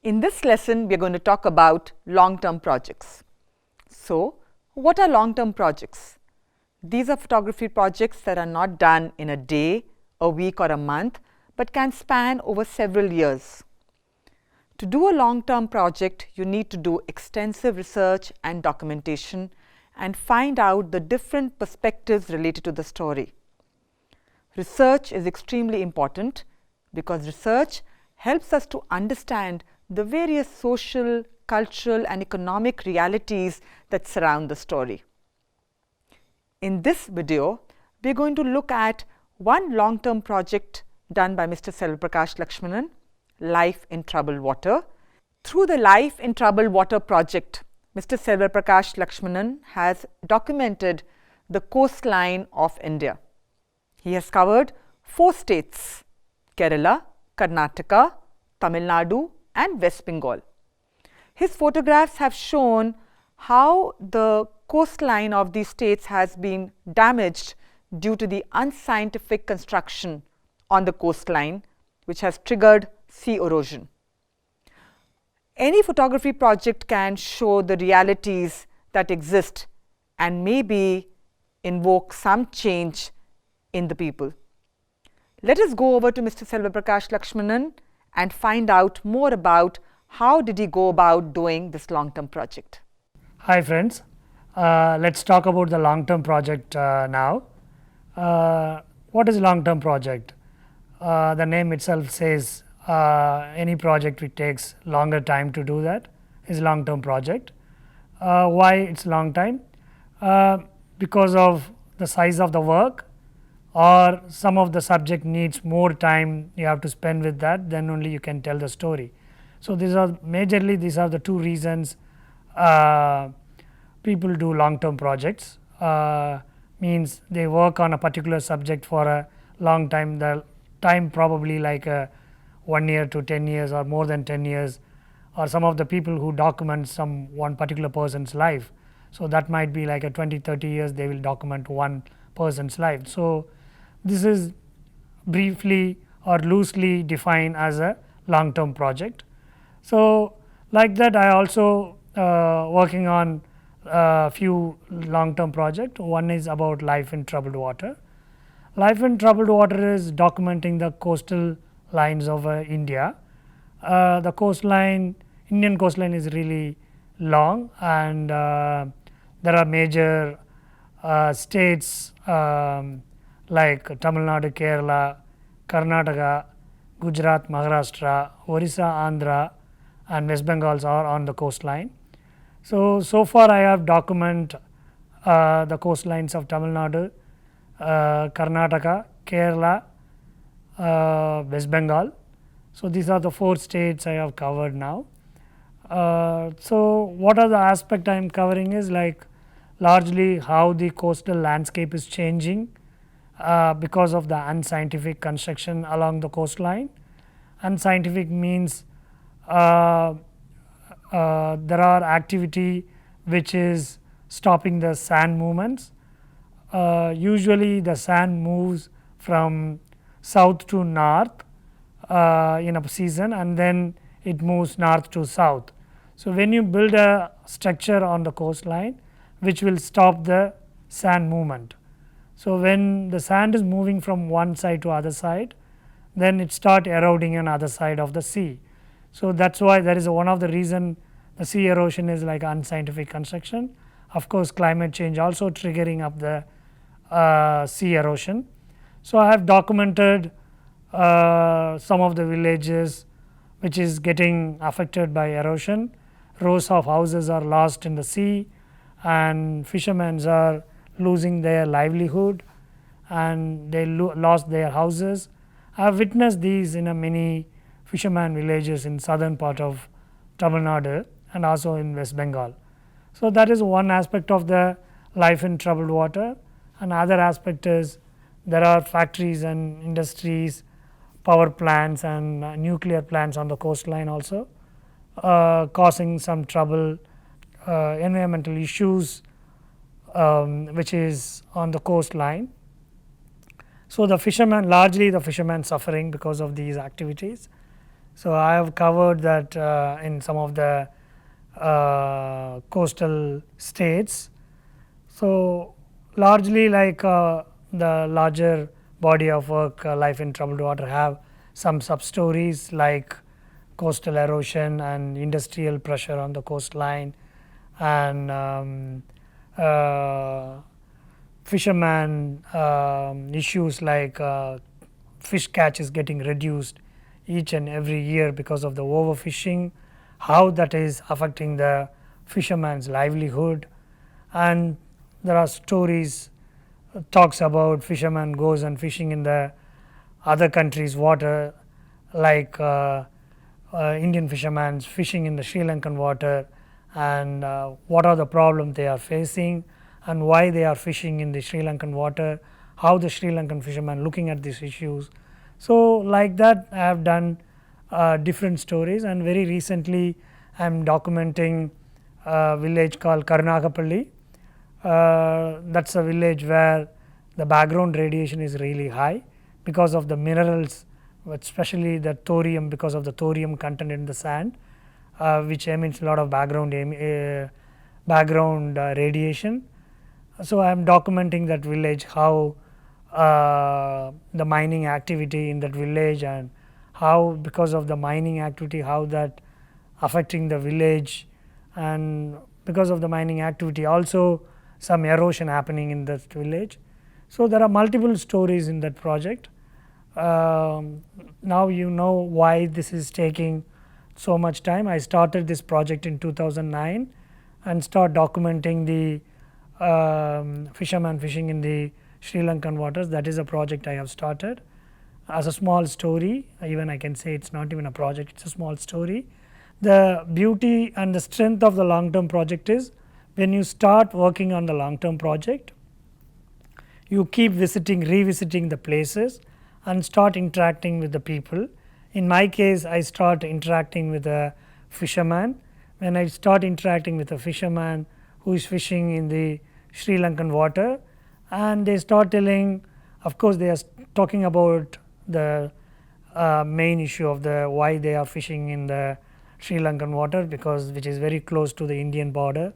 In this lesson, we are going to talk about long-term projects. So, what are long-term projects? These are photography projects that are not done in a day, a week or a month, but can span over several years. To do a long-term project, you need to do extensive research and documentation and find out the different perspectives related to the story. Research is extremely important because research helps us to understand the various social, cultural and economic realities that surround the story. In this video, we are going to look at one long-term project done by Mr. Selvaprakash Lakshmanan, Life in Troubled Water. Through the Life in Troubled Water project, Mr. Selvaprakash Lakshmanan has documented the coastline of India. He has covered 4 states: Kerala, Karnataka, Tamil Nadu and West Bengal. His photographs have shown how the coastline of these states has been damaged due to the unscientific construction on the coastline, which has triggered sea erosion. Any photography project can show the realities that exist and maybe invoke some change in the people. Let us go over to Mr. Selvaprakash Lakshmanan and find out more about how did he go about doing this long-term project. Hi friends, let's talk about the long-term project now. What is long-term project? The name itself says any project which takes longer time to do that is long-term project. Why it's long time? Because of the size of the work, or some of the subject needs more time you have to spend with that, then only you can tell the story. So these are the 2 reasons people do long-term projects. Means they work on a particular subject for a long time, the time probably like 1 year to 10 years or more than 10 years, or some of the people who document one particular person's life. So that might be like a 20-30 years they will document one person's life. So this is briefly or loosely defined as a long-term project. So like that, I also working on a few long-term projects. One is about Life in Troubled Water. Life in Troubled Water is documenting the coastal lines of India. The coastline, Indian coastline is really long, and there are major states like Tamil Nadu, Kerala, Karnataka, Gujarat, Maharashtra, Orissa, Andhra and West Bengal are on the coastline. So far I have documented the coastlines of Tamil Nadu, Karnataka, Kerala, West Bengal. So these are the 4 states I have covered now. So what are the aspect I am covering is like largely how the coastal landscape is changing because of the unscientific construction along the coastline. Unscientific means there are activity which is stopping the sand movements. Usually the sand moves from south to north in a season, and then it moves north to south. So when you build a structure on the coastline which will stop the sand movement, so when the sand is moving from one side to other side, then it start eroding on other side of the sea. So that's why that is one of the reason the sea erosion is like unscientific construction. Of course, climate change also triggering up the sea erosion. So I have documented some of the villages which is getting affected by erosion. Rows of houses are lost in the sea, and fishermen are losing their livelihood, and they lost their houses. I have witnessed these in many fishermen villages in southern part of Tamil Nadu and also in West Bengal. So that is one aspect of the Life in Troubled Water. Another aspect is there are factories and industries, power plants and nuclear plants on the coastline also, causing some trouble, environmental issues which is on the coastline. So the fishermen, largely the fishermen suffering because of these activities. So I have covered that in some of the coastal states. So largely like the larger body of work, life in troubled water, have some sub stories like coastal erosion and industrial pressure on the coastline, and fisherman issues like fish catch is getting reduced each and every year because of the overfishing, how that is affecting the fisherman's livelihood. And there are stories talks about fisherman goes and fishing in the other countries' water, like Indian fishermen fishing in the Sri Lankan water, and what are the problems they are facing and why they are fishing in the Sri Lankan water, how the Sri Lankan fishermen looking at these issues. So like that I have done different stories, and very recently I am documenting a village called Karunagapalli. That's a village where the background radiation is really high because of the minerals, especially the thorium, because of the thorium content in the sand, which emits a lot of background radiation. So I am documenting that village, how the mining activity in that village, and how because of the mining activity how that affecting the village, and because of the mining activity also some erosion happening in that village. So there are multiple stories in that project. Now you know why this is taking so much time. I started this project in 2009 and start documenting the fisherman fishing in the Sri Lankan waters. That is a project I have started as a small story. Even I can say it's not even a project, it's a small story. The beauty and the strength of the long term project is when you start working on the long term project, you keep revisiting the places and start interacting with the people. In my case, I start interacting with a fisherman. When I start interacting with a fisherman who is fishing in the Sri Lankan water, and they start telling, of course they are talking about the main issue of the why they are fishing in the Sri Lankan water, because which is very close to the Indian border,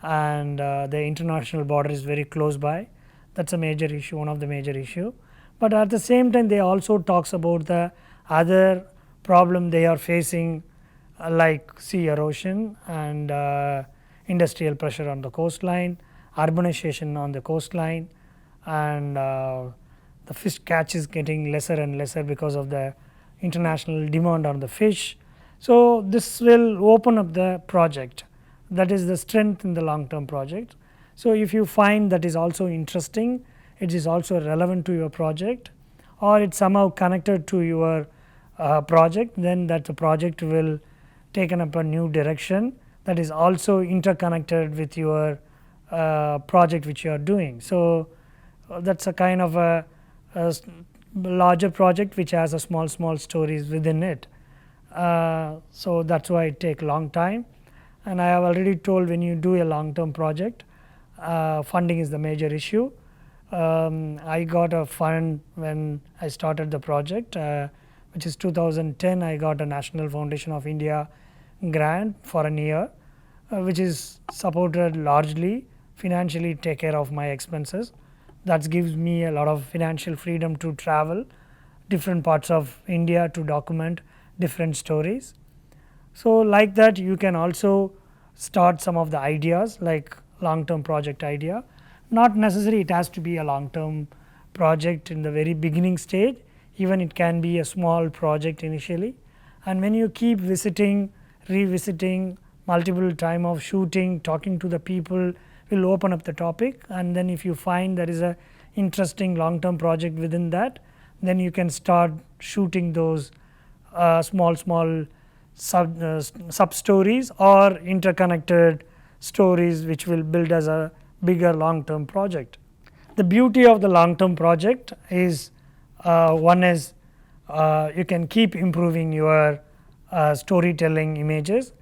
and the international border is very close by. That's a major issue, one of the major issue. But at the same time they also talks about the other problem they are facing, like sea erosion and industrial pressure on the coastline, urbanization on the coastline, and the fish catch is getting lesser and lesser because of the international demand on the fish. So this will open up the project. That is the strength in the long term project. So if you find that is also interesting, it is also relevant to your project, or it's somehow connected to your project, then that the project will taken up a new direction that is also interconnected with your project which you are doing. So that's a kind of a larger project which has a small stories within it. So that's why it take long time, and I have already told, when you do a long term project, funding is the major issue. I got a fund when I started the project, which is 2010. I got a National Foundation of India grant for a year, which is supported largely financially take care of my expenses. That gives me a lot of financial freedom to travel different parts of India to document different stories. So like that you can also start some of the ideas like long term project idea. Not necessarily it has to be a long term project in the very beginning stage, even it can be a small project initially, and when you keep visiting, revisiting, multiple time of shooting, talking to the people will open up the topic, and then if you find there is a interesting long term project within that, then you can start shooting those small sub stories or interconnected stories which will build as a bigger long term project. The beauty of the long term project is one is you can keep improving your storytelling images.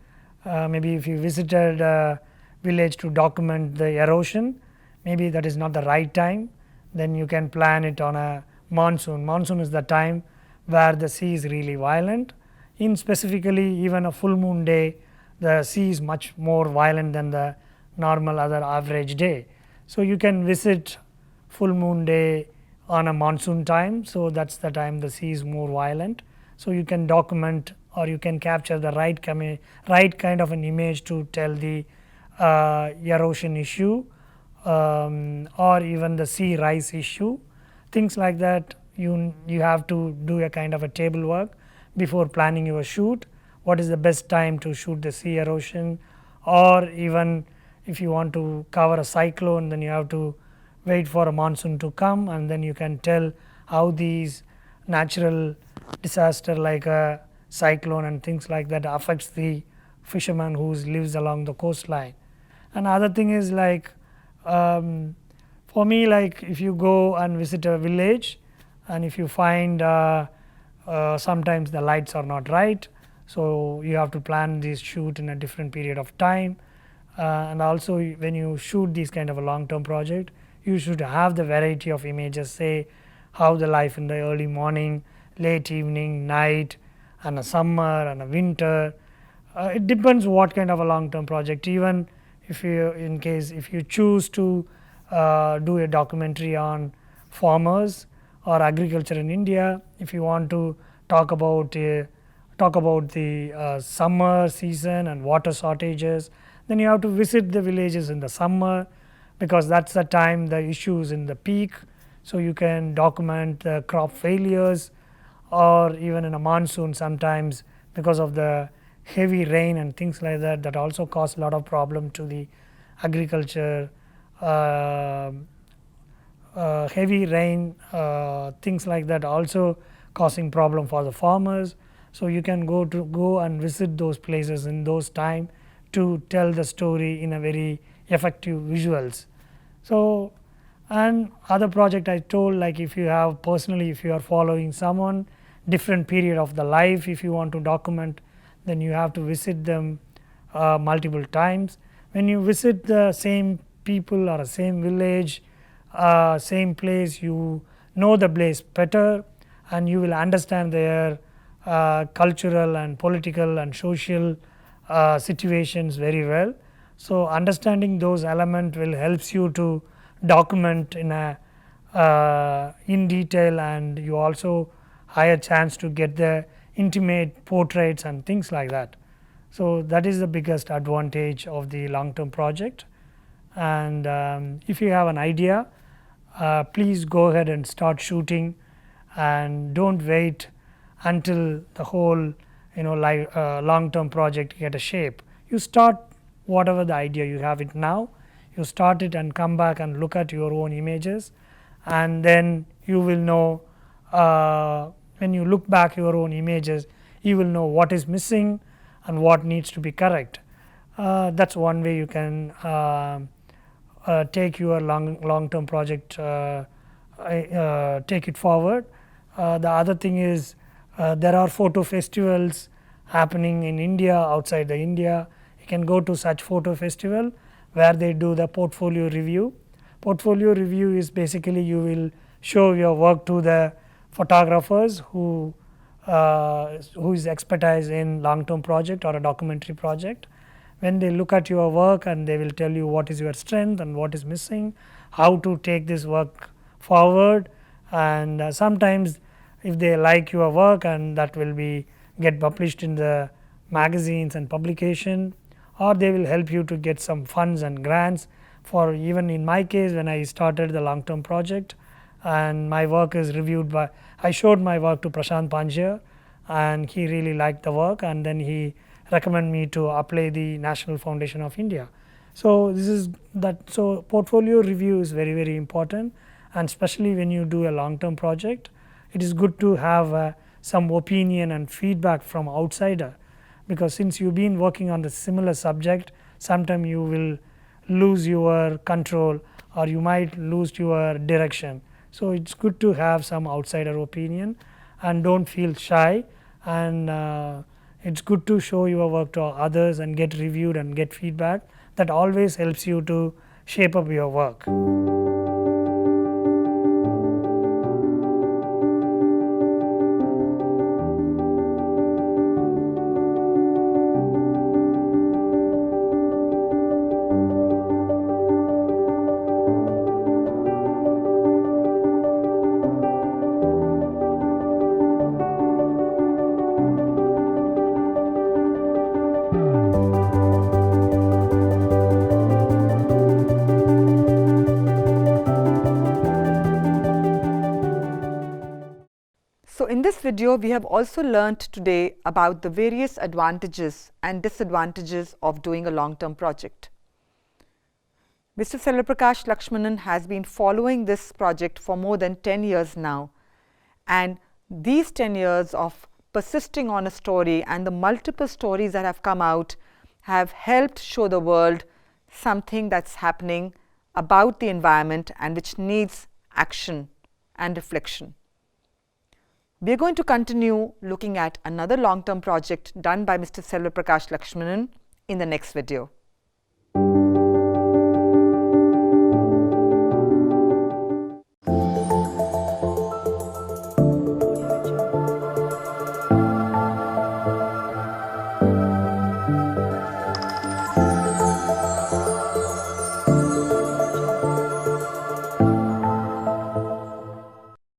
Maybe if you visited a village to document the erosion, maybe that is not the right time, then you can plan it on a monsoon. Monsoon is the time where the sea is really violent. In specifically even a full moon day, the sea is much more violent than the normal other average day. So you can visit full moon day on a monsoon time, so that's the time the sea is more violent. So you can document or you can capture the right kind of an image to tell the erosion issue, or even the sea rise issue, things like that. You have to do a kind of a table work before planning your shoot. What is the best time to shoot the sea erosion, or even if you want to cover a cyclone, then you have to wait for a monsoon to come, and then you can tell how these natural disaster like a cyclone and things like that affects the fisherman who lives along the coastline. Another thing is like, for me, like if you go and visit a village and if you find sometimes the lights are not right, so you have to plan this shoot in a different period of time. And also when you shoot this kind of a long term project, you should have the variety of images, say how the life in the early morning, late evening, night, and a summer and a winter. It depends what kind of a long term project. Even if you, in case if you choose to do a documentary on farmers or agriculture in India, if you want to talk about the summer season and water shortages, then you have to visit the villages in the summer, because that's the time the issue is in the peak. So you can document the crop failures, or even in a monsoon sometimes because of the heavy rain and things like that, that also cause a lot of problem to the agriculture. Heavy rain, things like that also causing problem for the farmers. So you can go and visit those places in those time to tell the story in a very effective visuals. So, and other project I told, like if you have personally, if you are following someone different period of the life, if you want to document, then you have to visit them multiple times. When you visit the same people or the same village, same place, you know the place better, and you will understand their cultural and political and social situations very well. So understanding those elements will helps you to document in a in detail, and you also higher chance to get the intimate portraits and things like that. So that is the biggest advantage of the long term project. And if you have an idea, please go ahead and start shooting, and don't wait until the whole long term project get a shape. You start whatever the idea you have it now, you start it and come back and look at your own images, and then you will know, when you look back your own images, you will know what is missing and what needs to be correct. That's one way you can take your long term project, take it forward. The other thing is, there are photo festivals happening in India, outside the India. You can go to such photo festival where they do the portfolio review. Portfolio review is basically you will show your work to the photographers who is expertise in long term project or a documentary project. When they look at your work, and they will tell you what is your strength and what is missing, how to take this work forward, and sometimes if they like your work, and that will be get published in the magazines and publication, or they will help you to get some funds and grants. For even in my case, when I started the long term project and my work is reviewed by, I showed my work to Prashant Panjia, and he really liked the work, and then he recommended me to apply the National Foundation of India. So this is that. So portfolio review is very, very important, and especially when you do a long term project, it is good to have some opinion and feedback from outsider, because since you've been working on the similar subject, sometimes you will lose your control, or you might lose your direction. So it's good to have some outsider opinion, and don't feel shy, and it's good to show your work to others and get reviewed and get feedback. That always helps you to shape up your work. So in this video, we have also learnt today about the various advantages and disadvantages of doing a long-term project. Mr. Selvaprakash Lakshmanan has been following this project for more than 10 years now, and these 10 years of persisting on a story and the multiple stories that have come out have helped show the world something that's happening about the environment and which needs action and reflection. We are going to continue looking at another long-term project done by Mr. Selvaprakash Lakshmanan in the next video.